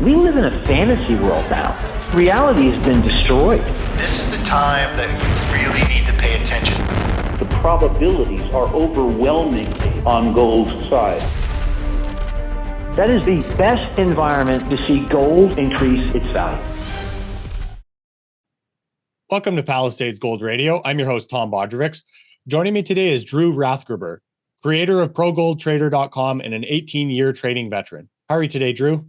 We live in a fantasy world now. Reality has been destroyed. This is the time that you really need to pay attention. The probabilities are overwhelmingly on gold's side. That is the best environment to see gold increase its value. Welcome to Palisade's Gold Radio. I'm your host, Tom Bodrovics. Joining me today is Drew Rathgeber, creator of ProGoldTrader.com and an 18-year trading veteran. How are you today, Drew?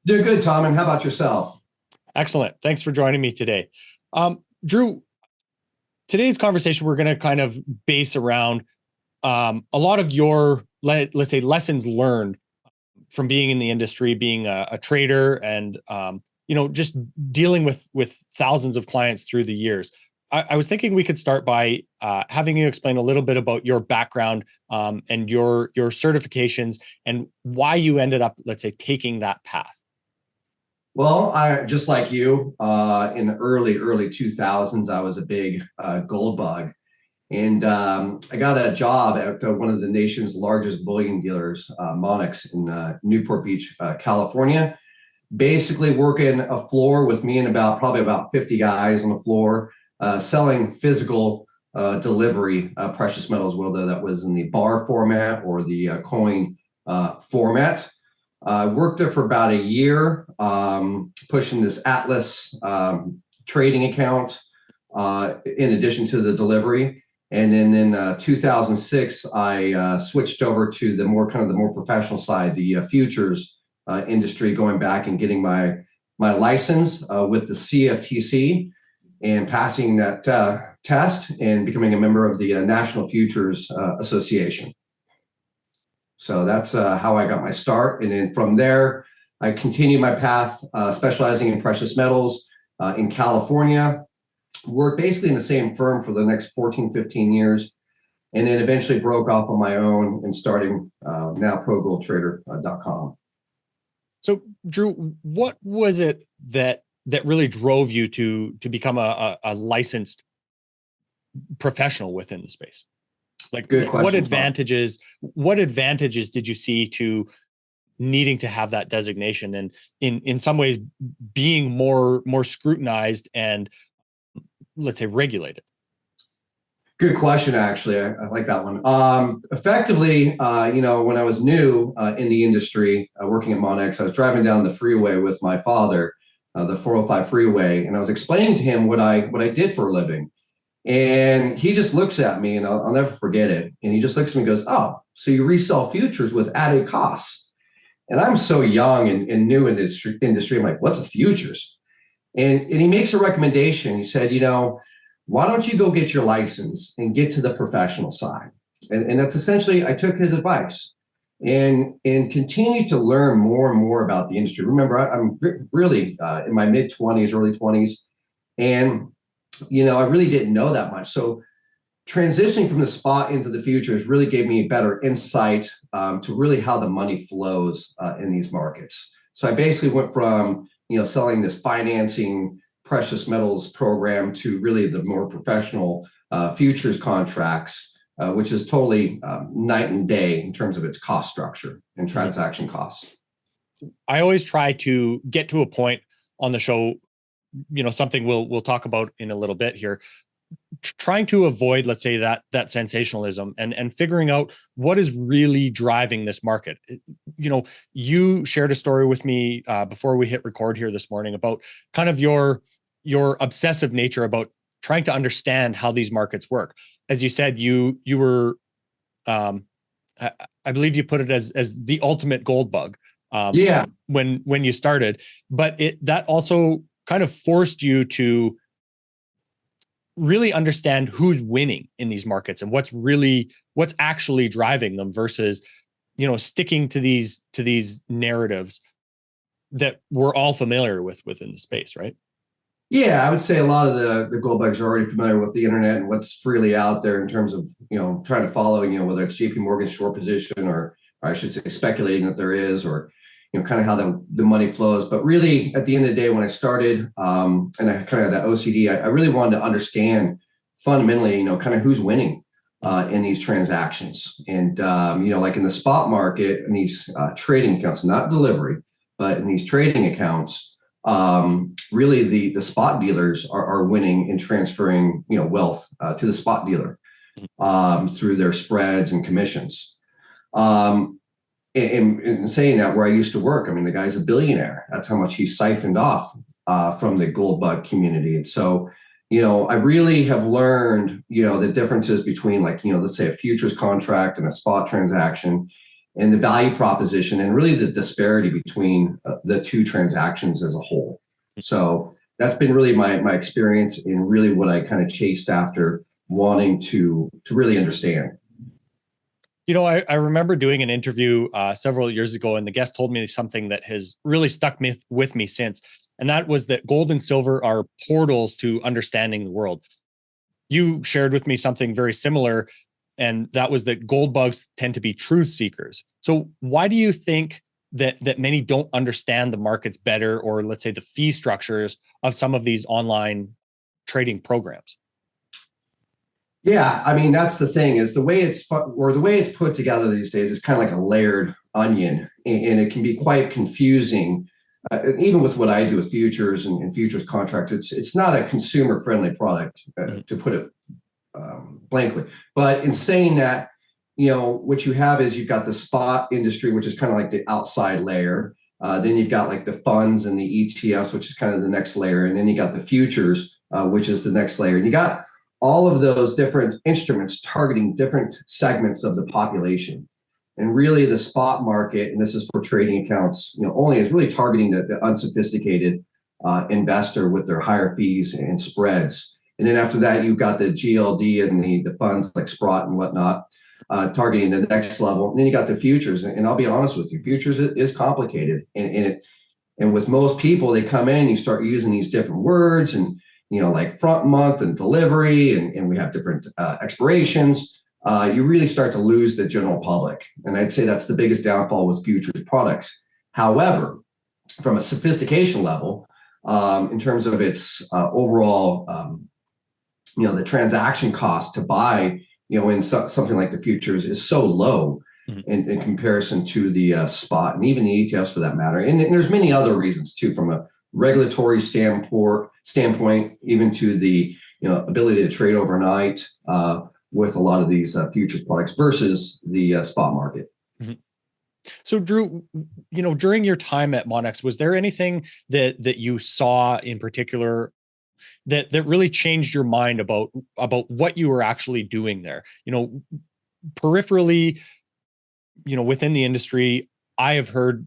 Doing good, Tom, and how about yourself? Excellent. Thanks for joining me today. Drew, today's conversation, we're going to kind of base around a lot of your, let's say, lessons learned from being in the industry, being a trader and, just dealing with thousands of clients through the years. I was thinking we could start by having you explain a little bit about your background and your certifications and why you ended up, let's say, taking that path. Well, I just like you, in the early 2000s, I was a big gold bug. And I got a job at one of the nation's largest bullion dealers, Monex, in Newport Beach, California. Basically working a floor with me and probably about 50 guys on the floor, selling physical delivery precious metals, whether that was in the bar format or the coin format. I worked there for about a year, pushing this Atlas trading account in addition to the delivery. And then in 2006, I switched over to the more professional side, the futures industry, going back and getting my license with the CFTC and passing that test and becoming a member of the National Futures Association. So that's how I got my start. And then from there, I continued my path, specializing in precious metals in California. Worked basically in the same firm for the next 14, 15 years, and then eventually broke off on my own and starting now ProGoldTrader.com. So, Drew, what was it that really drove you to become a licensed professional within the space? Like, good question, what advantages did you see to needing to have that designation and in some ways being more scrutinized and, let's say, regulated? Good question, actually. I like that one. Effectively, when I was new in the industry, working at Monex, I was driving down the freeway with my father, the 405 freeway, and I was explaining to him what I did for a living. And he just looks at me, and I'll never forget it. And he just looks at me and goes, "Oh, so you resell futures with added costs?" And I'm so young and new in this industry. I'm like, "What's a futures?" And he makes a recommendation. He said, "Why don't you go get your license and get to the professional side?" And that's essentially, I took his advice and continued to learn more and more about the industry. Remember, I'm really in my mid-20s, early 20s, and I really didn't know that much. So transitioning from the spot into the futures really gave me better insight to really how the money flows in these markets. So I basically went from selling this financing precious metals program to really the more professional futures contracts, which is totally night and day in terms of its cost structure and transaction costs. I always try to get to a point on the show, something we'll talk about in a little bit here, trying to avoid, let's say, that sensationalism and figuring out what is really driving this market. You shared a story with me before we hit record here this morning about kind of your obsessive nature about trying to understand how these markets work. As you said, you were, I believe you put it as the ultimate gold bug. When you started, but that also kind of forced you to really understand who's winning in these markets and what's actually driving them versus, sticking to these narratives that we're all familiar with within the space, right? Yeah, I would say a lot of the gold bugs are already familiar with the internet and what's freely out there in terms of, trying to follow, whether it's JP Morgan's short position or I should say speculating that there is, or, kind of how the money flows. But really, at the end of the day, when I started and I kind of had that OCD, I really wanted to understand fundamentally, kind of who's winning in these transactions. And, like in the spot market and these trading accounts, not delivery, but in these trading accounts, really the spot dealers are winning and transferring wealth to the spot dealer through their spreads and commissions. In saying that, where I used to work, I mean, the guy's a billionaire. That's how much he siphoned off from the gold bug community. And so, I really have learned, the differences between let's say a futures contract and a spot transaction, and the value proposition, and really the disparity between the two transactions as a whole. So that's been really my experience, and really what I kind of chased after, wanting to really understand. I remember doing an interview several years ago, and the guest told me something that has really stuck with me since. And that was that gold and silver are portals to understanding the world. You shared with me something very similar, and that was that gold bugs tend to be truth seekers. So why do you think that many don't understand the markets better, or let's say the fee structures of some of these online trading programs? Yeah, I mean, that's the thing, is the way it's put together these days is kind of like a layered onion, and it can be quite confusing. Even with what I do with futures and futures contracts, it's not a consumer friendly product, to put it blankly. But in saying that, what you have is you've got the spot industry, which is kind of like the outside layer. Then you've got like the funds and the ETFs, which is kind of the next layer, and then you got the futures, which is the next layer. And you got all of those different instruments targeting different segments of the population. And really the spot market, and this is for trading accounts, only is really targeting the unsophisticated investor with their higher fees and spreads. And then after that, you've got the GLD and the funds like Sprott and whatnot, targeting the next level. And then you got the futures. And I'll be honest with you, futures is complicated. And with most people, they come in, you start using these different words, and like front month and delivery, and we have different expirations. You really start to lose the general public. And I'd say that's the biggest downfall with futures products. However, from a sophistication level, in terms of its overall, the transaction cost to buy, in something like the futures is so low in comparison to the spot, and even the ETFs for that matter. And there's many other reasons too, from a regulatory standpoint, even to the ability to trade overnight with a lot of these futures products versus the spot market. Mm-hmm. So Drew, during your time at Monex, was there anything that you saw in particular that really changed your mind about what you were actually doing there? Peripherally, within the industry, I have heard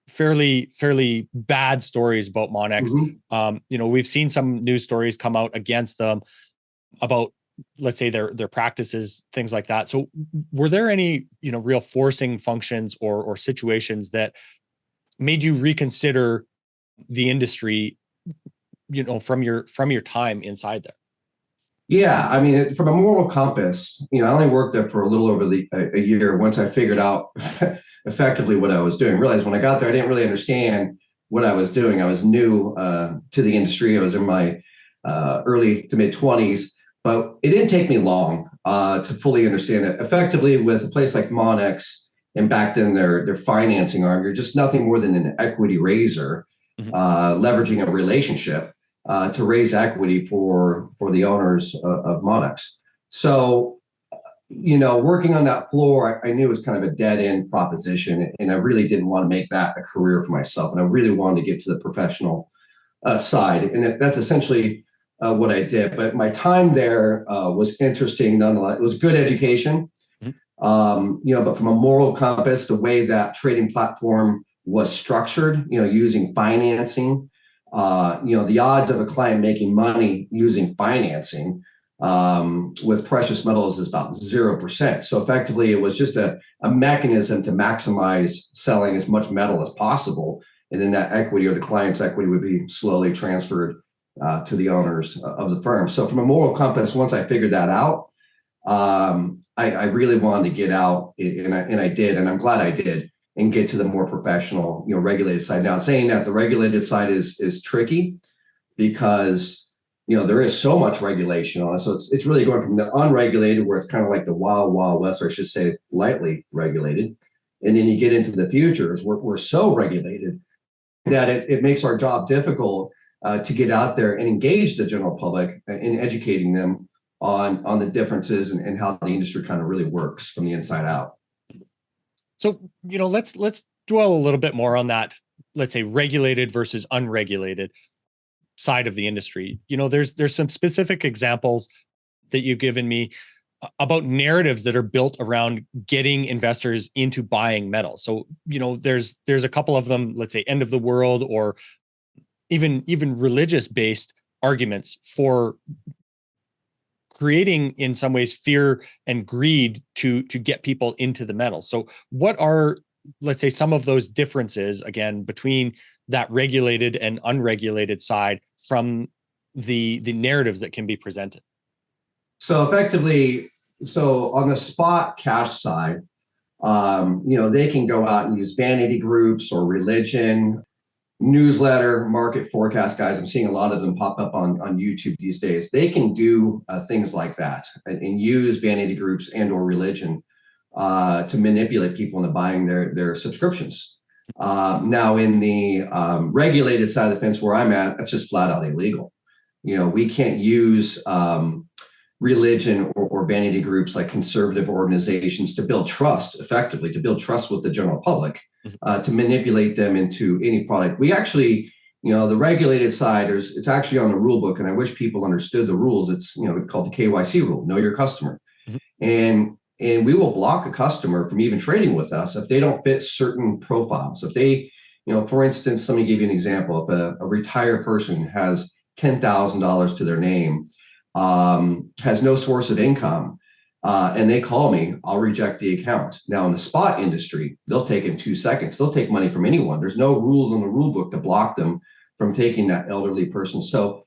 fairly bad stories about Monex. Mm-hmm. We've seen some news stories come out against them about, let's say, their practices, things like that. So were there any, real forcing functions or situations that made you reconsider the industry, from your time inside there? Yeah, I mean, from a moral compass, I only worked there for a little over a year. Once I figured out effectively what I was doing, realized when I got there, I didn't really understand what I was doing. I was new to the industry. I was in my early to mid 20s, but it didn't take me long to fully understand it. Effectively, with a place like Monex, and back then their financing arm, you're just nothing more than an equity raiser, mm-hmm. Leveraging a relationship to raise equity for the owners of Monex. So, working on that floor, I knew it was kind of a dead end proposition, and I really didn't want to make that a career for myself. And I really wanted to get to the professional side. And that's essentially what I did. But my time there was interesting nonetheless. It was good education, mm-hmm. But from a moral compass, the way that trading platform was structured, using financing, the odds of a client making money using financing with precious metals is about 0%. So effectively, it was just a mechanism to maximize selling as much metal as possible. And then that equity, or the client's equity, would be slowly transferred to the owners of the firm. So from a moral compass, once I figured that out, I really wanted to get out, and I did, and I'm glad I did, and get to the more professional, regulated side. Now, saying that, the regulated side is tricky because, there is so much regulation on it. So it's really going from the unregulated, where it's kind of like the wild, wild west, or I should say lightly regulated. And then you get into the futures, where we're so regulated that it makes our job difficult to get out there and engage the general public in educating them on the differences and how the industry kind of really works from the inside out. So, let's dwell a little bit more on that, let's say regulated versus unregulated side of the industry. There's some specific examples that you've given me about narratives that are built around getting investors into buying metals. So, there's a couple of them, let's say end of the world, or even religious based arguments for creating in some ways fear and greed to get people into the metals. So what are, let's say, some of those differences again between that regulated and unregulated side from the narratives that can be presented? So effectively, on the spot cash side, they can go out and use vanity groups or religion, newsletter, market forecast guys. I'm seeing a lot of them pop up on YouTube these days. They can do things like that and use vanity groups and or religion to manipulate people into buying their subscriptions. Now, in the regulated side of the fence where I'm at, that's just flat out illegal. We can't use religion or vanity groups like conservative organizations to build trust effectively, to build trust with the general public, to manipulate them into any product. We actually, the regulated side, it's actually on the rule book, and I wish people understood the rules. It's called the KYC rule, know your customer. And we will block a customer from even trading with us if they don't fit certain profiles. If they, for instance, let me give you an example. If a retired person has $10,000 to their name, has no source of income, and they call me, I'll reject the account. Now, in the spot industry, they'll take in 2 seconds. They'll take money from anyone. There's no rules on the rule book to block them from taking that elderly person. So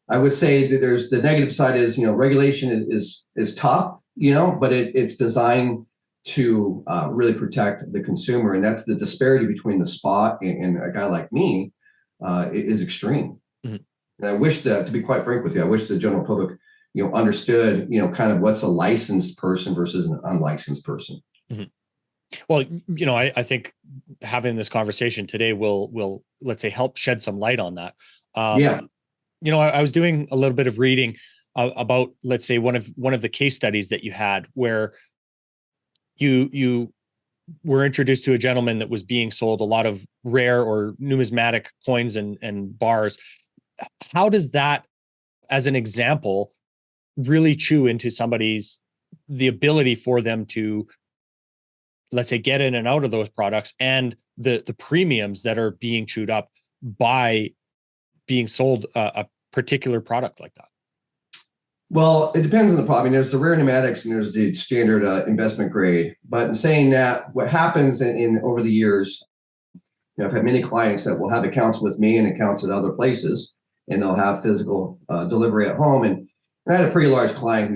I would say that there's the negative side is, regulation is tough, but it's designed to really protect the consumer. And that's the disparity between the spot and a guy like me is extreme. And I wish that, to be quite frank with you, I wish the general public, understood, kind of what's a licensed person versus an unlicensed person. Well, I think having this conversation today will let's say help shed some light on that. I was doing a little bit of reading about, let's say, one of the case studies that you had where you were introduced to a gentleman that was being sold a lot of rare or numismatic coins and bars. How does that, as an example, really chew into the ability for them to, let's say, get in and out of those products and the premiums that are being chewed up by being sold a particular product like that? Well, it depends on the product. I mean, there's the rare pneumatics and there's the standard investment grade. But in saying that, what happens in over the years, I've had many clients that will have accounts with me and accounts at other places, and they'll have physical delivery at home. And I had a pretty large client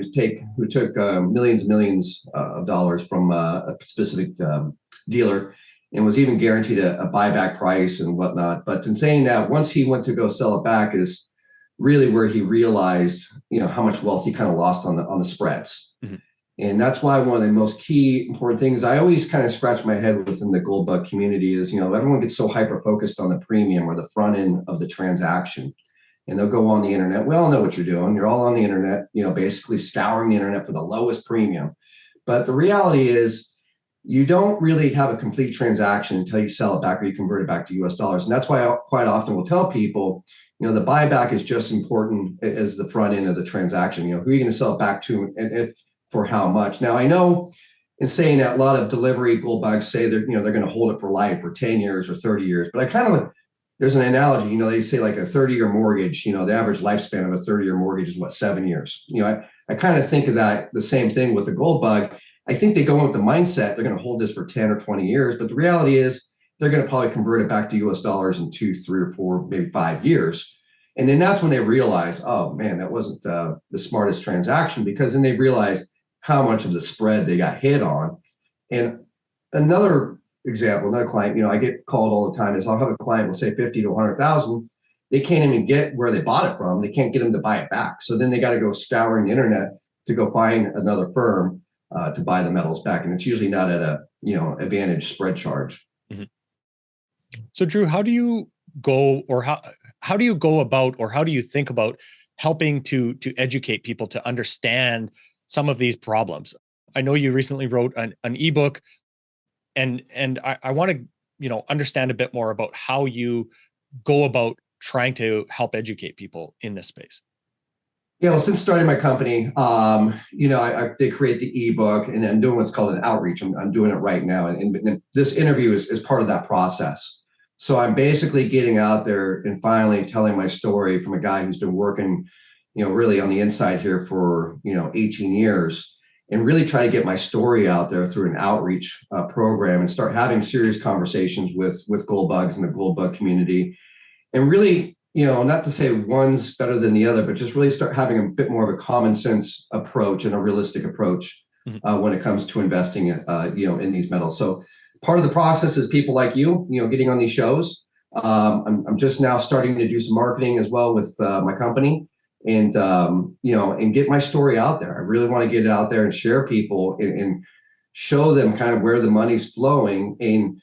who took millions and millions of dollars from a specific dealer and was even guaranteed a buyback price and whatnot. But in saying that, once he went to go sell it back is really where he realized, how much wealth he kind of lost on the spreads. And that's why one of the most key important things I always kind of scratch my head within the gold bug community is, everyone gets so hyper focused on the premium or the front end of the transaction. And they'll go on the internet. We all know what you're doing. You're all on the internet, basically scouring the internet for the lowest premium. But the reality is you don't really have a complete transaction until you sell it back or you convert it back to US dollars. And that's why I quite often will tell people, the buyback is just important as the front end of the transaction. Who are you going to sell it back to and if for how much? Now, I know in saying that a lot of delivery gold bugs say that, they're going to hold it for life for 10 years or 30 years. But I kind of, there's an analogy, they say like a 30-year mortgage, the average lifespan of a 30-year mortgage is 7 years. I kind of think of that the same thing with the gold bug. I think they go in with the mindset, they're going to hold this for 10 or 20 years. But the reality is they're going to probably convert it back to US dollars in 2, 3, or 4, maybe 5 years. And then that's when they realize, oh man, that wasn't the smartest transaction, because then they realize how much of the spread they got hit on. And another example, another client, I get called all the time is I'll have a client will say 50 to 100,000. They can't even get where they bought it from. They can't get them to buy it back. So then they got to go scouring the internet to go find another firm to buy the metals back. And it's usually not at a, advantage spread charge. So Drew, how do you go, or how do you go about, or how do you think about helping to educate people to understand some of these problems? I know you recently wrote an ebook, and I want to understand a bit more about how you go about trying to help educate people in this space. Yeah, well, since starting my company, I did create the ebook, and I'm doing what's called an outreach. I'm doing it right now, and this interview is part of that process. So I'm basically getting out there and finally telling my story from a guy who's been working, really on the inside here for 18 years, and really try to get my story out there through an outreach program, and start having serious conversations with gold bugs and the gold bug community, and really, not to say one's better than the other, but just really start having a bit more of a common sense approach and a realistic approach when it comes to investing, in these metals. So part of the process is people like you, getting on these shows. I'm just now starting to do some marketing as well with my company, and and get my story out there. I really want to get it out there and share people and show them kind of where the money's flowing, and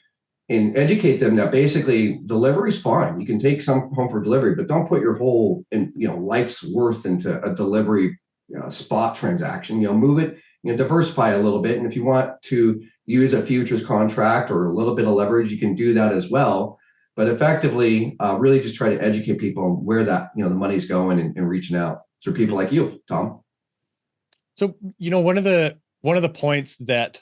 educate them that basically delivery's fine. You can take some home for delivery, but don't put your whole life's worth into a delivery spot transaction. Move it, diversify a little bit. And if you want to use a futures contract or a little bit of leverage, you can do that as well. But effectively, really just try to educate people on where that the money's going, and reaching out through people like you, Tom. So one of the points that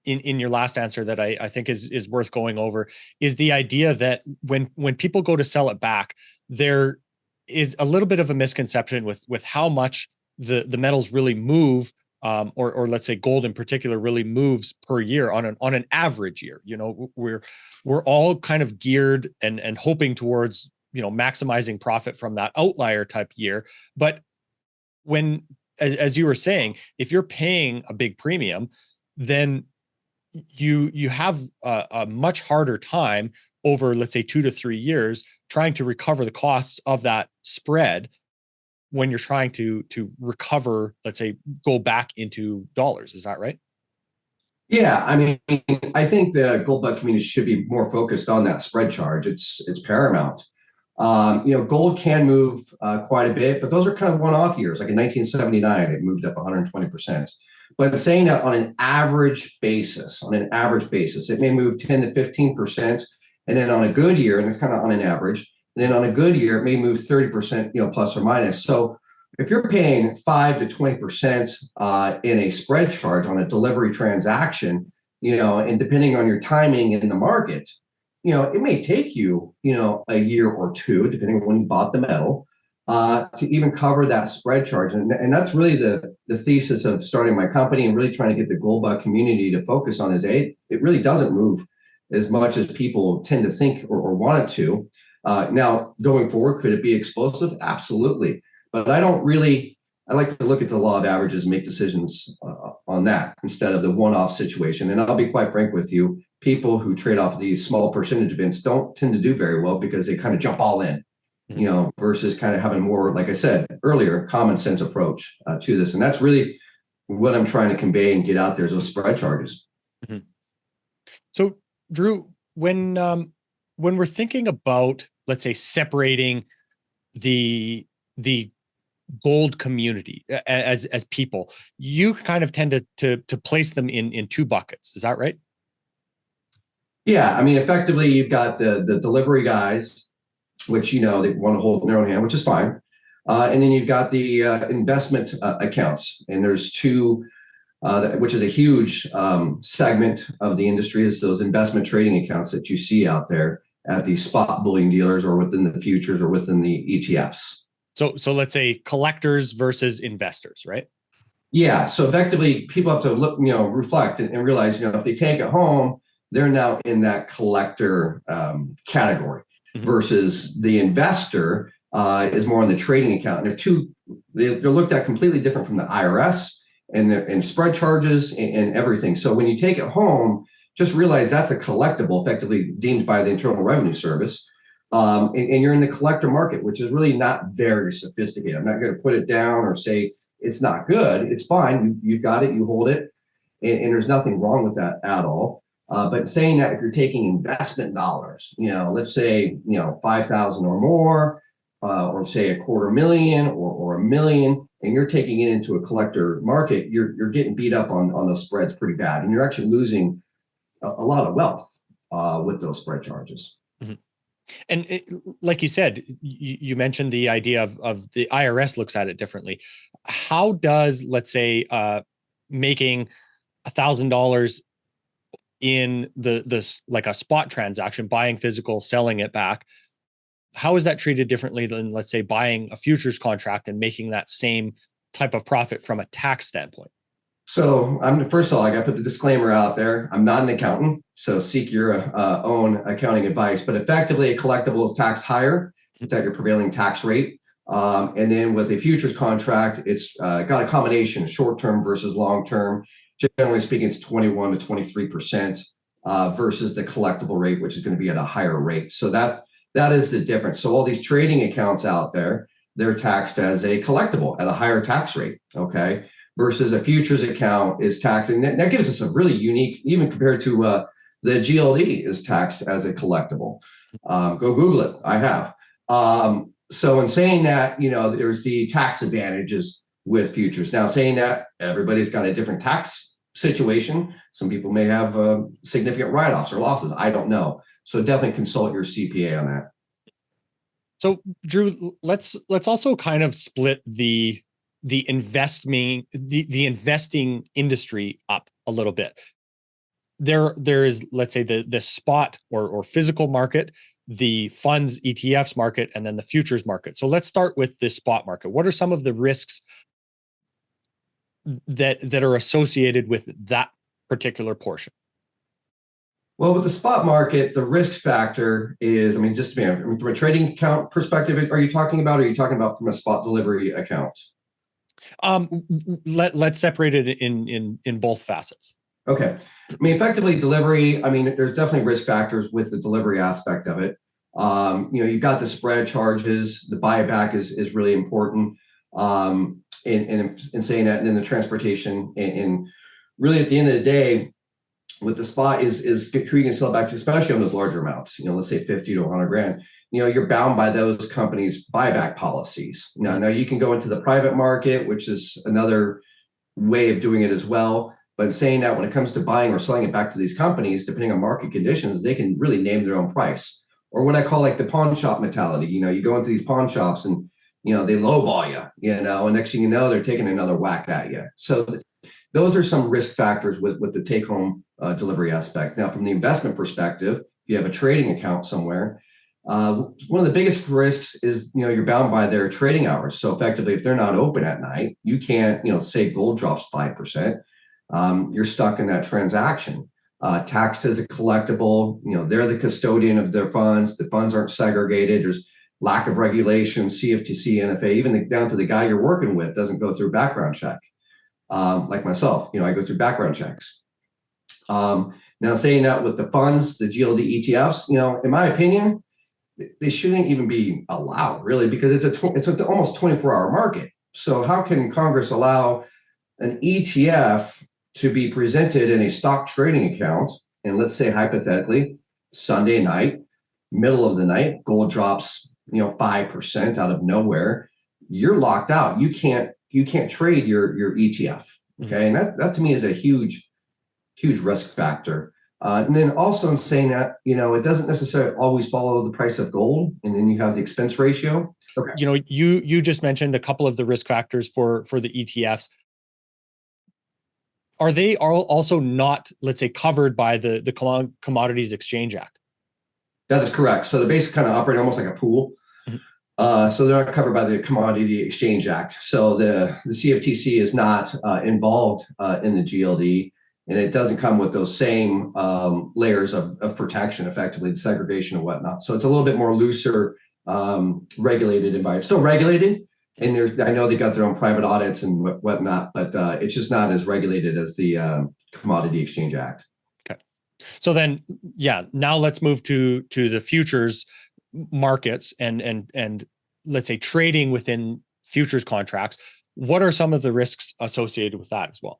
in your last answer that I think is worth going over is the idea that when people go to sell it back, there is a little bit of a misconception with how much the metals really move, or let's say gold in particular really moves per year on an average year. We're all kind of geared and hoping towards maximizing profit from that outlier type year. But when, as you were saying, if you're paying a big premium, then you have a much harder time over, let's say, 2 to 3 years trying to recover the costs of that spread when you're trying to recover, let's say, go back into dollars. Is that right? Yeah, I mean, I think the gold bug community should be more focused on that spread charge. It's paramount. Gold can move quite a bit, but those are kind of one-off years. Like in 1979, it moved up 120%. But saying that on an average basis, it may move 10 to 15%. And then on a good year, and it's kind of on an average, and then on a good year, it may move 30%, plus or minus. So if you're paying 5 to 20% in a spread charge on a delivery transaction, and depending on your timing in the market, it may take you, a year or two, depending on when you bought the metal, to even cover that spread charge. And that's really the thesis of starting my company and really trying to get the gold bug community to focus on is it really doesn't move as much as people tend to think or want it to. Now, going forward, could it be explosive? Absolutely. But I like to look at the law of averages and make decisions on that instead of the one-off situation. And I'll be quite frank with you, people who trade off these small percentage events don't tend to do very well because they kind of jump all in. Versus kind of having more, like I said earlier, common sense approach to this. And that's really what I'm trying to convey and get out there is those spread charges. Mm-hmm. So, Drew, when we're thinking about, let's say, separating the gold community as people, you kind of tend to place them in two buckets. Is that right? Yeah, I mean, effectively, you've got the delivery guys, which they want to hold in their own hand, which is fine. And then you've got the investment accounts, and there's two, which is a huge segment of the industry, is those investment trading accounts that you see out there at the spot bullion dealers or within the futures or within the ETFs. So let's say collectors versus investors, right? Yeah. So effectively, people have to look, reflect and realize, if they take it home, they're now in that collector category. Mm-hmm. Versus the investor is more on the trading account. And they're looked at completely different from the IRS and spread charges and everything. So when you take it home, just realize that's a collectible, effectively deemed by the Internal Revenue Service. And you're in the collector market, which is really not very sophisticated. I'm not going to put it down or say it's not good. It's fine. You've got it. You hold it. And there's nothing wrong with that at all. But saying that if you're taking investment dollars, let's say, 5,000 or more, or say $250,000 or $1 million, and you're taking it into a collector market, you're getting beat up on those spreads pretty bad. And you're actually losing a lot of wealth with those spread charges. Mm-hmm. And like you said, you mentioned the idea of the IRS looks at it differently. How does, let's say, making $1,000 in the like a spot transaction, buying physical, selling it back, how is that treated differently than, let's say, buying a futures contract and making that same type of profit from a tax standpoint? So first of all, I got to put the disclaimer out there. I'm not an accountant, so seek your own accounting advice. But effectively, a collectible is taxed higher. It's at your prevailing tax rate. And then with a futures contract, it's got a combination, short-term versus long-term. Generally speaking, it's 21 to 23% versus the collectible rate, which is going to be at a higher rate. So that is the difference. So all these trading accounts out there, they're taxed as a collectible at a higher tax rate, okay? Versus a futures account is taxed. And that gives us a really unique, even compared to the GLD is taxed as a collectible. Go Google it, I have. So in saying that, there's the tax advantages with futures. Now, saying that, everybody's got a different tax situation. Some people may have significant write-offs or losses. I don't know. So definitely consult your CPA on that. So, Drew, let's also kind of split the investing industry up a little bit. There is, let's say, the spot or physical market, the funds ETFs market, and then the futures market. So let's start with the spot market. What are some of the risks that are associated with that particular portion? Well, with the spot market, the risk factor is, just from a trading account perspective, are you talking about from a spot delivery account? Let's separate it in both facets. Okay. Effectively delivery, there's definitely risk factors with the delivery aspect of it. You've got the spread charges, the buyback is really important. In saying that, and then the transportation, and really at the end of the day, with the spot is who you can sell back to, especially on those larger amounts, let's say 50 to 100 grand, you're bound by those companies' buyback policies. Now you can go into the private market, which is another way of doing it as well. But saying that when it comes to buying or selling it back to these companies, depending on market conditions, they can really name their own price. Or what I call like the pawn shop mentality. You go into these pawn shops and, they lowball you, and next thing you know, they're taking another whack at you. So those are some risk factors with the take-home delivery aspect. Now, from the investment perspective, if you have a trading account somewhere, one of the biggest risks is, you're bound by their trading hours. So effectively, if they're not open at night, you can't, say gold drops 5%, you're stuck in that transaction. Taxed as a collectible, they're the custodian of their funds. The funds aren't segregated. There's lack of regulation, CFTC, NFA, even down to the guy you're working with doesn't go through background check. Like myself, I go through background checks. Now saying that with the funds, the GLD ETFs, in my opinion, they shouldn't even be allowed really, because it's an almost 24-hour market. So how can Congress allow an ETF to be presented in a stock trading account? And let's say hypothetically, Sunday night, middle of the night, gold drops, 5% out of nowhere. You're locked out. You can't trade your ETF. Okay. And that to me is a huge risk factor. And then also in saying that, it doesn't necessarily always follow the price of gold. And then you have the expense ratio. Okay. You just mentioned a couple of the risk factors for the ETFs. Are they also not, let's say, covered by the Commodities Exchange Act? That is correct. So they basically kind of operate almost like a pool. So they're not covered by the Commodity Exchange Act. So the CFTC is not involved in the GLD, and it doesn't come with those same layers of protection, effectively, the segregation and whatnot. So it's a little bit more looser, regulated environment. Still regulated, and I know they got their own private audits and whatnot, but it's just not as regulated as the Commodity Exchange Act. Okay. So then, now let's move to the futures markets and let's say trading within futures contracts. What are some of the risks associated with that as well?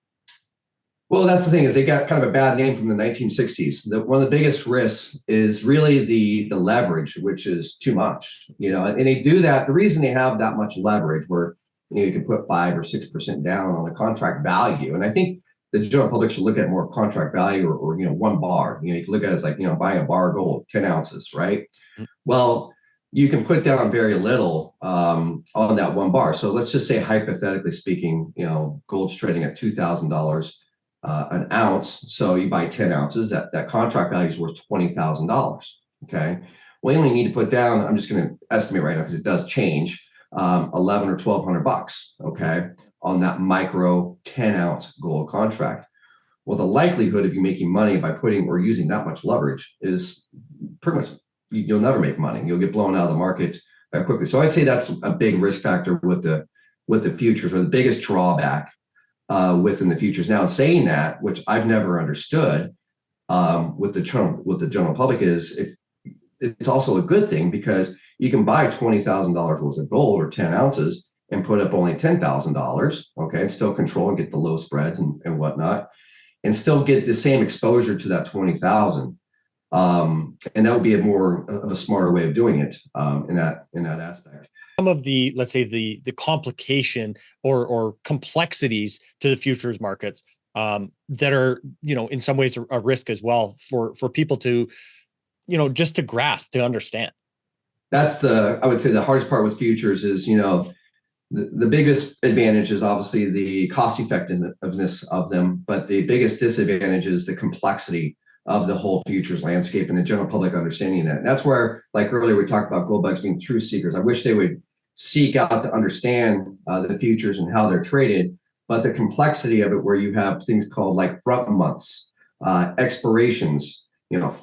Well, that's the thing is they got kind of a bad name from the 1960s. One of the biggest risks is really the leverage, which is too much, and they do that. The reason they have that much leverage where, you can put 5 or 6% down on the contract value. And I think the general public should look at more contract value or one bar. You can look at it as like, buying a bar of gold, 10 ounces, right? Well, you can put down very little on that one bar. So let's just say, hypothetically speaking, gold's trading at $2,000 an ounce. So you buy 10 ounces, that contract value is worth $20,000. Okay. Well, you only need to put down, I'm just going to estimate right now because it does change, 11 or $1,200. Okay. On that micro 10 ounce gold contract. Well, the likelihood of you making money by putting or using that much leverage is pretty much, you'll never make money. You'll get blown out of the market very quickly. So I'd say that's a big risk factor with the futures, or the biggest drawback within the futures. Now, in saying that, which I've never understood with the general public, is it's also a good thing, because you can buy $20,000 worth of gold or 10 ounces and put up only $10,000, okay, and still control and get the low spreads and whatnot, and still get the same exposure to that 20,000. And that would be a more of a smarter way of doing it in that aspect. Some of the, let's say, the complication or complexities to the futures markets that are, in some ways a risk as well for people to, just to grasp, to understand. That's I would say the hardest part with futures is, the biggest advantage is obviously the cost effectiveness of them, but the biggest disadvantage is the complexity of the whole futures landscape and the general public understanding that. And that's where, like earlier, we talked about gold bugs being truth seekers. I wish they would seek out to understand the futures and how they're traded, but the complexity of it, where you have things called like front months, expirations,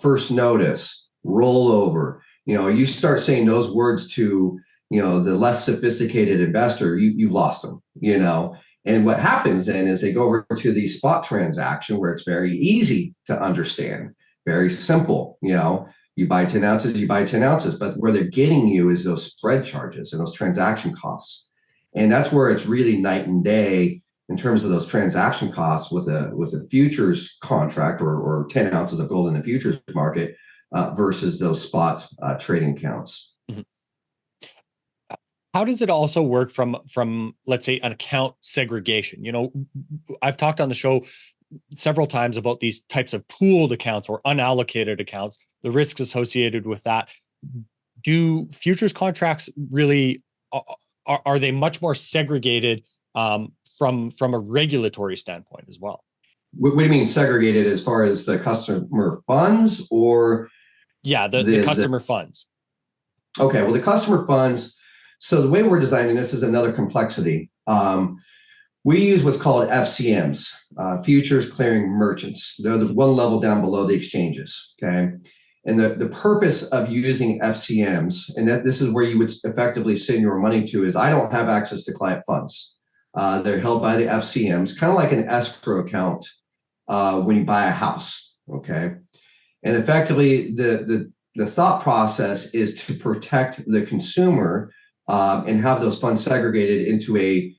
first notice, rollover. You start saying those words to the less sophisticated investor, you've lost them. And what happens then is they go over to the spot transaction, where it's very easy to understand, very simple. You buy 10 ounces, but where they're getting you is those spread charges and those transaction costs. And that's where it's really night and day in terms of those transaction costs with a futures contract or 10 ounces of gold in the futures market versus those spot trading accounts. Mm-hmm. How does it also work from let's say an account segregation? I've talked on the show several times about these types of pooled accounts or unallocated accounts, the risks associated with that. Do futures contracts really, are they much more segregated from a regulatory standpoint as well? What do you mean segregated, as far as the customer funds, or? Yeah, the customer funds. Okay, well, the customer funds, so the way we're designing this is another complexity. We use what's called FCMs, futures clearing merchants. They're the one level down below the exchanges, okay? And the purpose of using FCMs, and this is where you would effectively send your money to, is I don't have access to client funds. They're held by the FCMs, kind of like an escrow account when you buy a house, okay? And effectively, the thought process is to protect the consumer and have those funds segregated into an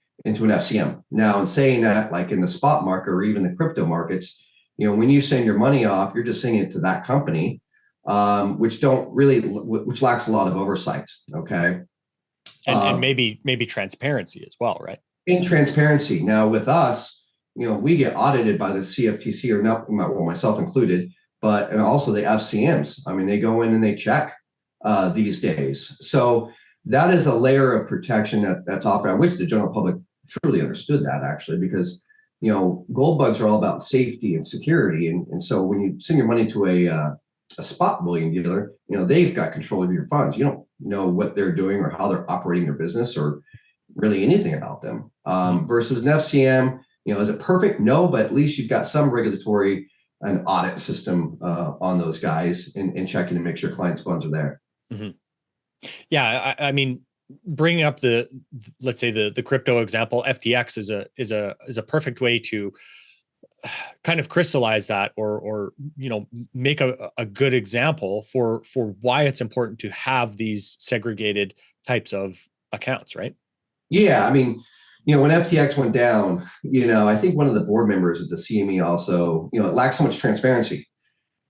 FCM. Now, in saying that, like in the spot market or even the crypto markets, when you send your money off, you're just sending it to that company, which lacks a lot of oversight. Okay, and maybe transparency as well, right? In transparency. Now, with us, we get audited by the CFTC, or not, well, myself included, and also the FCMs. I mean, they go in and they check these days. So that is a layer of protection that's offered. I wish the general public truly understood that, actually, because gold bugs are all about safety and security, and so when you send your money to a spot bullion dealer, they've got control of your funds. You don't know what they're doing or how they're operating their business or really anything about them. Versus an FCM, is it perfect? No, but at least you've got some regulatory and audit system on those guys and checking to make sure clients' funds are there. Mm-hmm. Yeah, I mean, bringing up let's say the crypto example, FTX is a perfect way to kind of crystallize that, or make a good example for why it's important to have these segregated types of accounts, right? Yeah, I mean, when FTX went down, I think one of the board members at the CME also, it lacked so much transparency.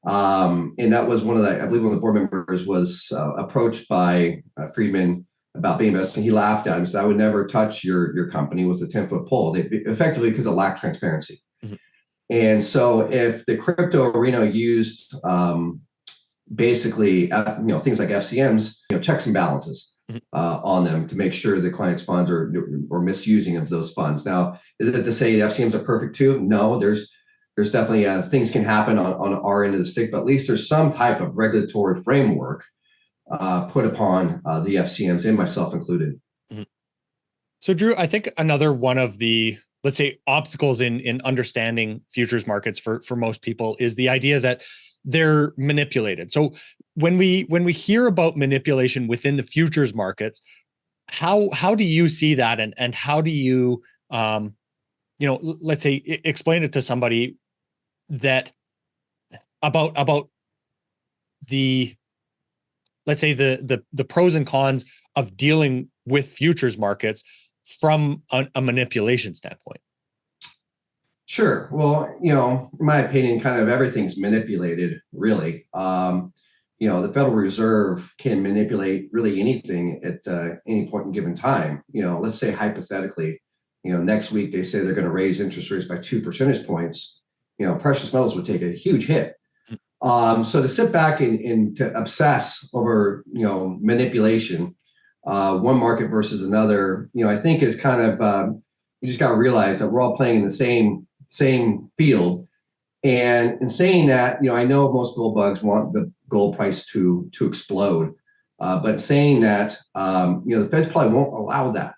And that was I believe one of the board members was approached by Friedman about being invested. He laughed at him and said, I would never touch your company with a 10-foot pole, effectively because it lacked transparency. Mm-hmm. And so if the crypto arena used basically, things like FCMs, checks and balances on them to make sure the client's funds or misusing of those funds. Now, is it to say FCMs are perfect too? No, there's definitely things can happen on our end of the stick, but at least there's some type of regulatory framework put upon the FCMs, and myself included. Mm-hmm. So, Drew, I think another one of the, let's say, obstacles in understanding futures markets for most people is the idea that they're manipulated. So when we hear about manipulation within the futures markets, how do you see that, and how do you let's say, explain it to somebody that about the, let's say, the pros and cons of dealing with futures markets from a manipulation standpoint? Sure. Well, in my opinion, kind of everything's manipulated, really. The Federal Reserve can manipulate really anything at any point in given time. Let's say hypothetically, next week they say they're going to raise interest rates by 2 percentage points. Precious metals would take a huge hit. So to sit back and to obsess over, manipulation, one market versus another, I think is kind of, you just got to realize that we're all playing in the same field. And in saying that, I know most gold bugs want the gold price to explode. But saying that, the Feds probably won't allow that,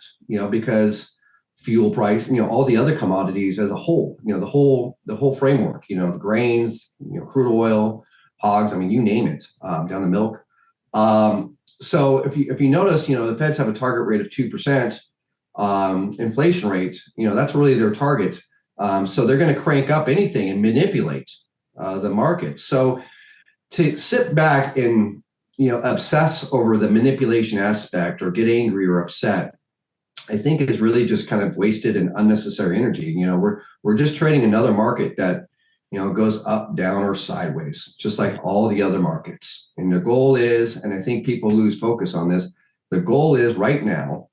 because fuel price, all the other commodities as a whole, the whole framework, the grains, crude oil, hogs, you name it, down to milk. So if you notice, the Feds have a target rate of 2% inflation rate, that's really their target. So they're going to crank up anything and manipulate the market. So to sit back and, obsess over the manipulation aspect or get angry or upset, I think is really just kind of wasted and unnecessary energy. We're just trading another market that, goes up, down, or sideways, just like all the other markets. And the goal is, and I think people lose focus on this, the goal is right now,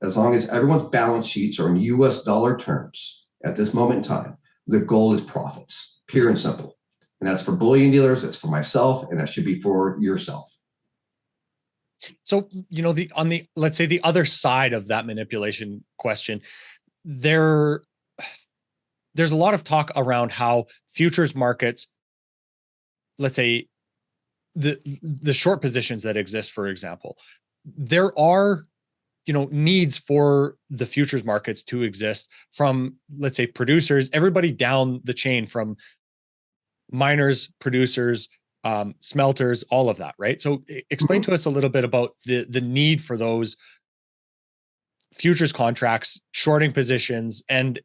as long as everyone's balance sheets are in US dollar terms at this moment in time, the goal is profits, pure and simple. And that's for bullion dealers, that's for myself, and that should be for yourself. So, let's say the other side of that manipulation question, there's a lot of talk around how futures markets, let's say the short positions that exist, for example, there are, needs for the futures markets to exist from, let's say, producers, everybody down the chain, from miners, producers, smelters, all of that, right? So explain to us a little bit about the need for those futures contracts, shorting positions, and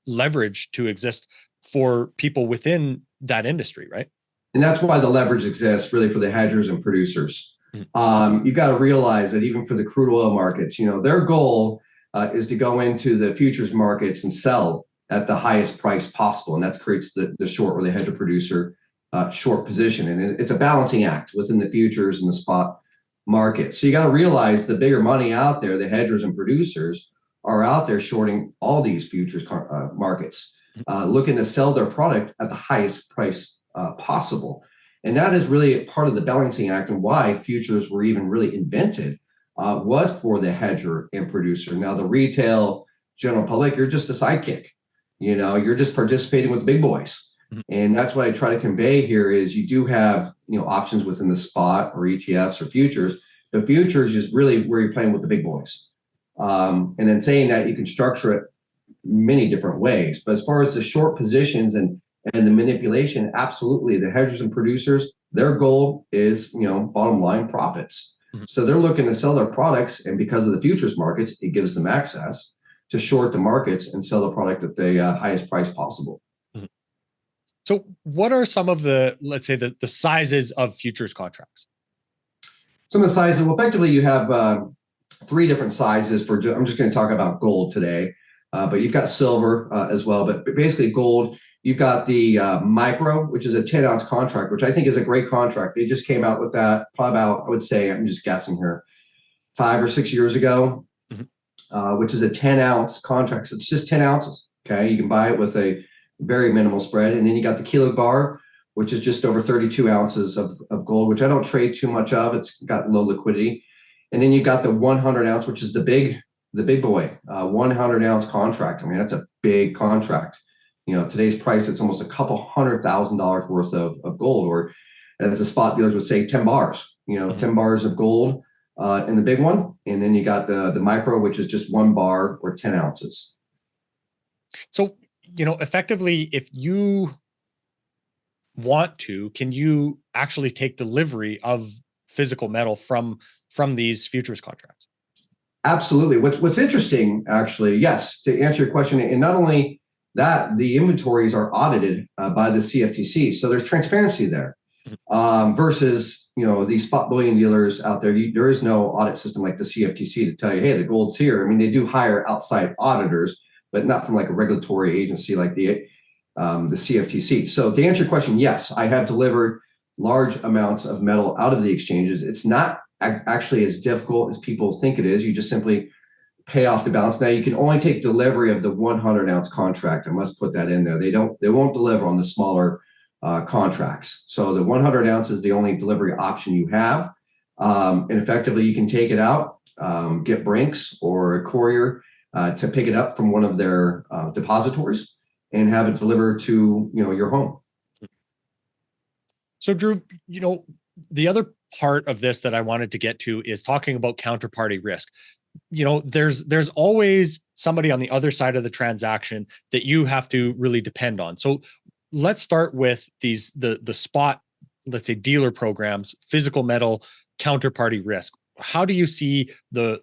leverage to exist for people within that industry, right? And that's why the leverage exists, really, for the hedgers and producers. You've got to realize that even for the crude oil markets, their goal is to go into the futures markets and sell at the highest price possible, and that creates the short or the hedger producer short position. And it's a balancing act within the futures and the spot market. So you got to realize the bigger money out there, the hedgers and producers, are out there shorting all these futures markets, looking to sell their product at the highest price possible. And that is really part of the balancing act, and why futures were even really invented was for the hedger and producer. Now, the retail general public, you're just a sidekick. You're just participating with the big boys. And that's what I try to convey here is you do have, options within the spot or ETFs or futures. The futures is really where you're playing with the big boys. And then saying that, you can structure it many different ways. But as far as the short positions and the manipulation, absolutely, the hedgers and producers, their goal is, bottom line profits. So they're looking to sell their products, and because of the futures markets, it gives them access to short the markets and sell the product at the highest price possible. So what are some of the, let's say, the sizes of futures contracts? Some of the sizes, well, effectively you have three different sizes I'm just going to talk about gold today, but you've got silver as well. But basically gold, you've got the micro, which is a 10-ounce contract, which I think is a great contract. They just came out with that probably about, I would say, I'm just guessing here, 5 or 6 years ago, which is a 10-ounce contract. So it's just 10 ounces. Okay, you can buy it with a very minimal spread. And then you got the kilo bar, which is just over 32 ounces of gold, which I don't trade too much of. It's got low liquidity. And then you've got the 100 ounce, which is the big boy, 100-ounce contract. I mean, that's a big contract. Today's price, it's almost a couple $100,000 worth of gold, or as the spot dealers would say, 10 bars, 10 bars of gold in the big one. And then you got the micro, which is just 1 bar or 10 ounces. So, effectively, if you want to, can you actually take delivery of physical metal from these futures contracts? Absolutely. What's interesting, actually, yes, to answer your question, and not only that, the inventories are audited by the CFTC, so there's transparency there. Versus these spot bullion dealers out there, there is no audit system like the CFTC to tell you, hey, the gold's here. I mean, they do hire outside auditors, but not from like a regulatory agency like the CFTC. So to answer your question, yes, I have delivered large amounts of metal out of the exchanges. It's not actually as difficult as people think it is. You just simply pay off the balance. Now you can only take delivery of the 100-ounce contract. I must put that in there. They won't deliver on the smaller contracts. So the 100 ounce is the only delivery option you have. And effectively you can take it out, get Brinks or a courier to pick it up from one of their depositories and have it delivered to your home. So Drew, the other part of this that I wanted to get to is talking about counterparty risk. There's always somebody on the other side of the transaction that you have to really depend on. So let's start with the spot, let's say, dealer programs, physical metal counterparty risk. How do you see the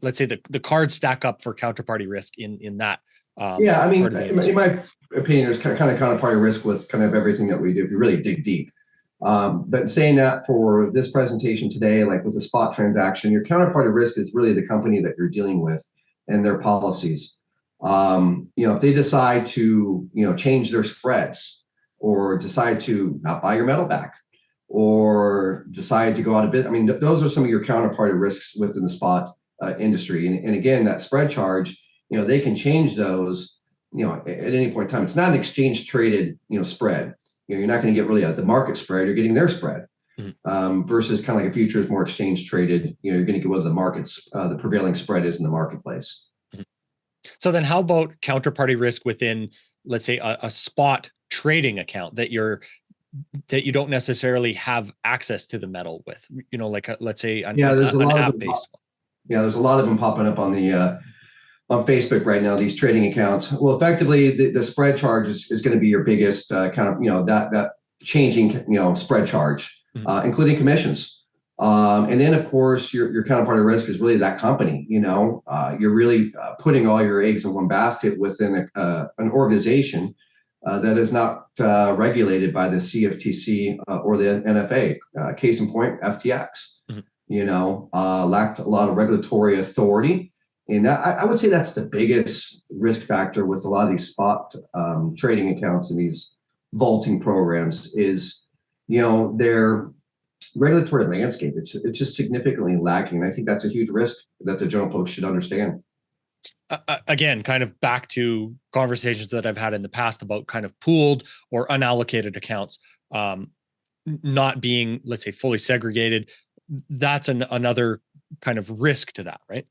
let's say the cards stack up for counterparty risk in that? Yeah, I mean, in my opinion, there's kind of counterparty risk with kind of everything that we do if you really dig deep. But saying that, for this presentation today, like with a spot transaction, your counterparty risk is really the company that you're dealing with and their policies. If they decide to change their spreads, or decide to not buy your metal back, or decide to go out of business, I mean, those are some of your counterparty risks within the spot industry. And again, that spread charge, they can change those, at any point in time. It's not an exchange traded, spread. You're not going to get really the market spread. You're getting their spread. Versus kind of like a futures, more exchange traded. You're going to get what the markets, the prevailing spread is in the marketplace. So then, how about counterparty risk within, let's say, a spot trading account that you don't necessarily have access to the metal with? Let's say an app-based one. Yeah, there's a lot of them popping up on the on Facebook right now, these trading accounts. Well, effectively, the spread charge is going to be your biggest kind of, that changing, spread charge, including commissions. And then, of course, your counterparty risk is really that company. You're really putting all your eggs in one basket within an organization that is not regulated by the CFTC or the NFA. Case in point, FTX. Lacked a lot of regulatory authority. And I would say that's the biggest risk factor with a lot of these spot trading accounts and these vaulting programs is, their regulatory landscape. It's just significantly lacking. And I think that's a huge risk that the general public should understand. Again, kind of back to conversations that I've had in the past about kind of pooled or unallocated accounts not being, let's say, fully segregated. That's another kind of risk to that, right?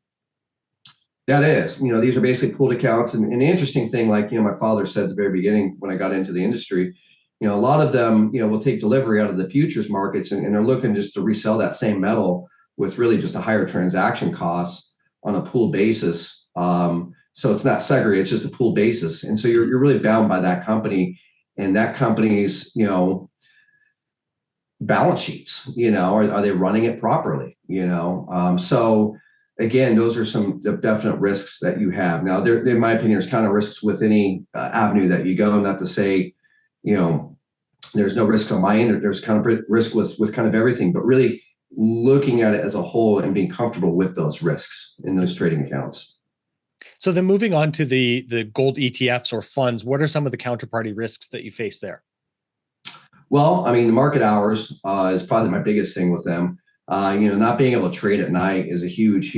That is, these are basically pooled accounts. And the interesting thing, like, my father said at the very beginning when I got into the industry, a lot of them, will take delivery out of the futures markets and they're looking just to resell that same metal with really just a higher transaction cost on a pool basis. So it's not segregated, it's just a pool basis. And so you're really bound by that company and that company's, balance sheets, are they running it properly? So again, those are some definite risks that you have. Now, there, in my opinion, there's kind of risks with any avenue that you go. Not to say, there's no risks on my end. There's kind of risk with kind of everything. But really, looking at it as a whole and being comfortable with those risks in those trading accounts. So then moving on to the gold ETFs or funds, what are some of the counterparty risks that you face there? Well, I mean, the market hours is probably my biggest thing with them. Not being able to trade at night is a huge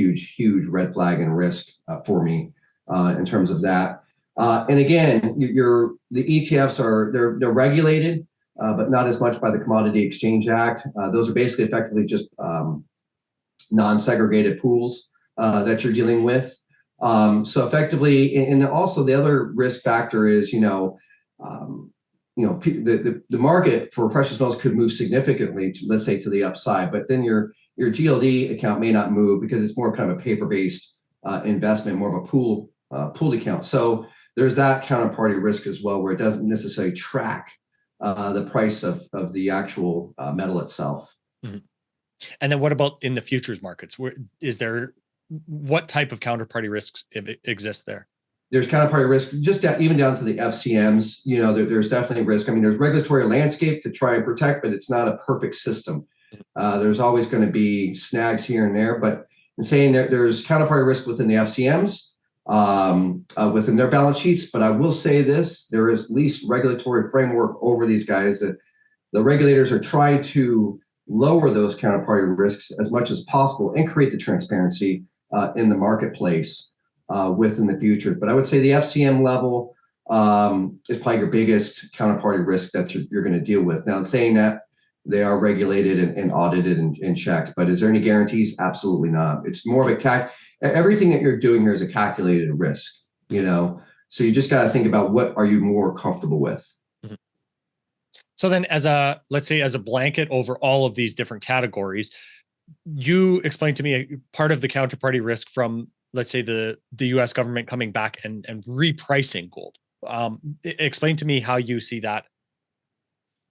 red flag and risk for me in terms of that. And again, the ETFs they're regulated, but not as much by the Commodity Exchange Act. Those are basically effectively just non-segregated pools that you're dealing with. So effectively, and also the other risk factor is, the market for precious metals could move significantly, let's say to the upside, but then your GLD account may not move because it's more kind of a paper-based investment, more of a pooled account. So there's that counterparty risk as well, where it doesn't necessarily track the price of the actual metal itself. Mm-hmm. And then what about in the futures markets? What type of counterparty risks exist there? There's counterparty risk, even down to the FCMs. There's definitely risk. I mean, there's regulatory landscape to try and protect, but it's not a perfect system. There's always going to be snags here and there. But in saying that, there's counterparty risk within the FCMs, within their balance sheets. But I will say this: there is at least regulatory framework over these guys that the regulators are trying to lower those counterparty risks as much as possible and create the transparency in the marketplace within the futures. But I would say the FCM level is probably your biggest counterparty risk that you're going to deal with. Now, in saying that, they are regulated and audited and checked, but is there any guarantees? Absolutely not. It's more of everything that you're doing here is a calculated risk, so you just got to think about what are you more comfortable with. Mm-hmm. So then let's say as a blanket over all of these different categories, you explained to me part of the counterparty risk from, let's say, the US government coming back and repricing gold. Explain to me how you see that.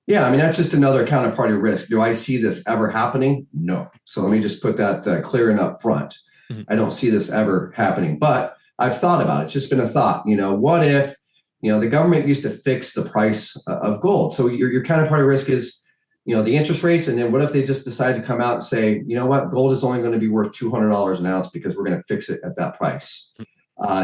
Yeah, I mean, that's just another counterparty risk. Do I see this ever happening? No. So let me just put that clear and up front. Mm-hmm. I don't see this ever happening, but I've thought about it. It's just been a thought. What if, the government used to fix the price of gold? So your counterparty risk is, the interest rates. And then what if they just decide to come out and say, you know what, gold is only going to be worth $200 an ounce because we're going to fix it at that price.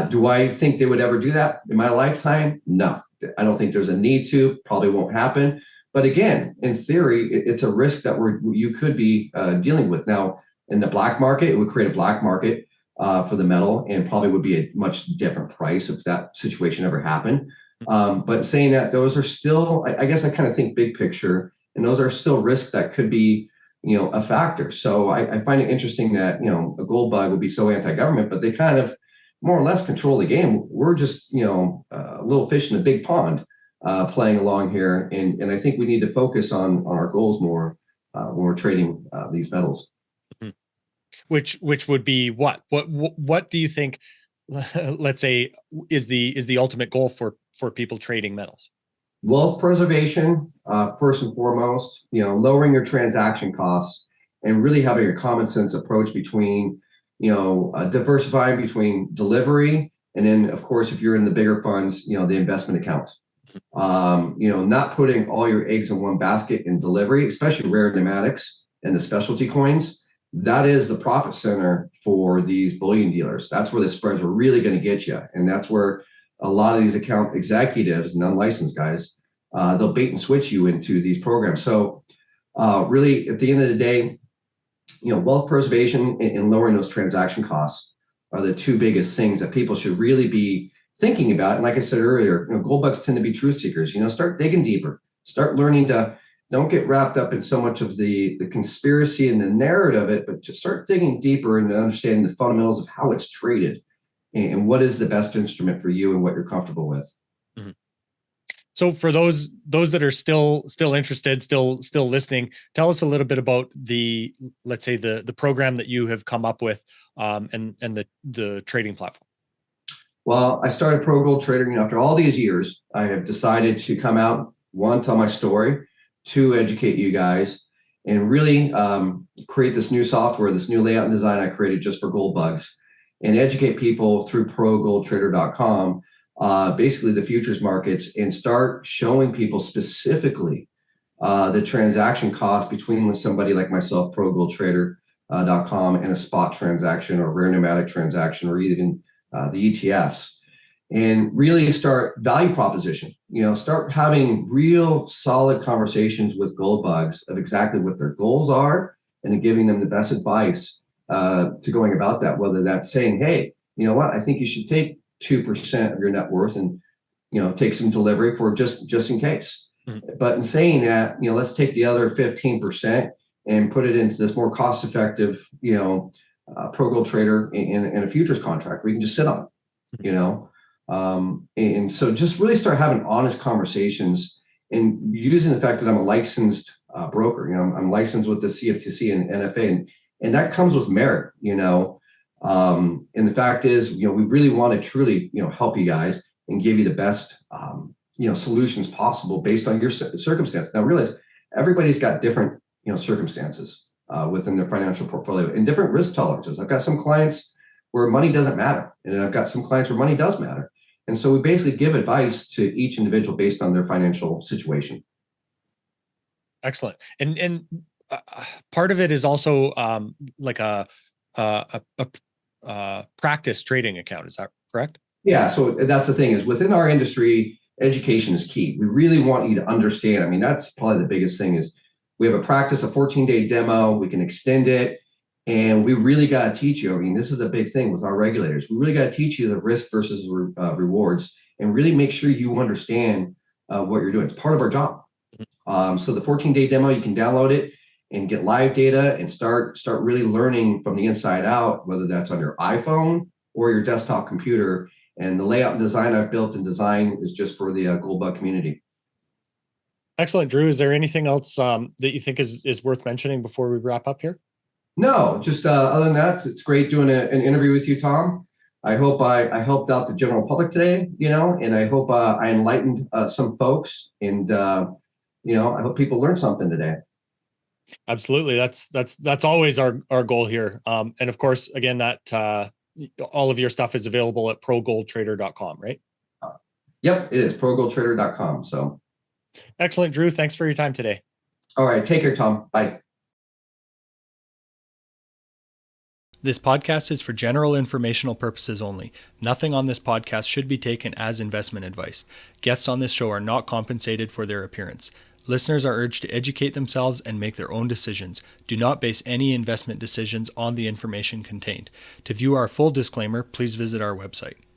Do I think they would ever do that in my lifetime? No, I don't think there's a need to. Probably won't happen. But again, in theory, it's a risk that you could be dealing with. Now, in the black market, it would create a black market for the metal and probably would be a much different price if that situation ever happened. But saying that, those are still, I guess I kind of think big picture, and those are still risks that could be, a factor. So I find it interesting that, a gold bug would be so anti-government, but they kind of more or less control the game. We're just, a little fish in a big pond playing along here. And I think we need to focus on our goals more when we're trading these metals. Mm-hmm. Which would be what do you think, let's say, is the ultimate goal for people trading metals? Wealth preservation, first and foremost, lowering your transaction costs and really having a common sense approach between, diversifying between delivery. And then, of course, if you're in the bigger funds, the investment account, not putting all your eggs in one basket in delivery, especially rare pneumatics and the specialty coins. That is the profit center for these bullion dealers. That's where the spreads are really going to get you. And that's where a lot of these account executives and unlicensed guys, they'll bait and switch you into these programs. So really, at the end of the day, wealth preservation and lowering those transaction costs are the two biggest things that people should really be thinking about. And like I said earlier, gold bugs tend to be truth seekers. Start digging deeper, start learning to don't get wrapped up in so much of the conspiracy and the narrative of it, but just start digging deeper and understanding the fundamentals of how it's traded and what is the best instrument for you and what you're comfortable with. Mm-hmm. So for those that are still interested, still listening, tell us a little bit about let's say the program that you have come up with and the trading platform. Well, I started Pro Gold Trading after all these years. I have decided to come out, one, tell my story, two, educate you guys, and really create this new software, this new layout and design I created just for gold bugs, and educate people through progoldtrader.com, basically the futures markets, and start showing people specifically the transaction cost between somebody like myself, ProGoldTrader.com, and a spot transaction or rare pneumatic transaction, or even the ETFs, and really start value proposition. Start having real solid conversations with gold bugs of exactly what their goals are, and then giving them the best advice to going about that. Whether that's saying, hey, you know what, I think you should take 2% of your net worth and take some delivery for just in case. Mm-hmm. But in saying that, let's take the other 15% and put it into this more cost-effective, pro gold trader in a futures contract where you can just sit on it, and so just really start having honest conversations and using the fact that I'm a licensed broker. I'm licensed with the CFTC and NFA, and that comes with merit, and the fact is, we really want to truly, help you guys and give you the best, solutions possible based on your circumstance. Now, realize everybody's got different, circumstances within their financial portfolio and different risk tolerances. I've got some clients where money doesn't matter, and then I've got some clients where money does matter. And so we basically give advice to each individual based on their financial situation. Excellent. And part of it is also like a practice trading account. Is that correct? Yeah. So that's the thing, is within our industry, education is key. We really want you to understand. I mean, that's probably the biggest thing, is we have a 14-day demo. We can extend it. And we really got to teach you. I mean, this is a big thing with our regulators. We really got to teach you the risk versus rewards, and really make sure you understand what you're doing. It's part of our job. So the 14-day demo, you can download it and get live data and start really learning from the inside out, whether that's on your iPhone or your desktop computer. And the layout and design I've built and design is just for the Gold Bug community. Excellent, Drew. Is there anything else that you think is worth mentioning before we wrap up here? No, just other than that, it's great doing an interview with you, Tom. I hope I helped out the general public today, and I hope I enlightened some folks, and I hope people learned something today. Absolutely. That's always our goal here. And of course, again, that all of your stuff is available at progoldtrader.com, right? Yep, it is progoldtrader.com. So excellent, Drew. Thanks for your time today. All right. Take care, Tom. Bye. This podcast is for general informational purposes only. Nothing on this podcast should be taken as investment advice. Guests on this show are not compensated for their appearance. Listeners are urged to educate themselves and make their own decisions. Do not base any investment decisions on the information contained. To view our full disclaimer, please visit our website.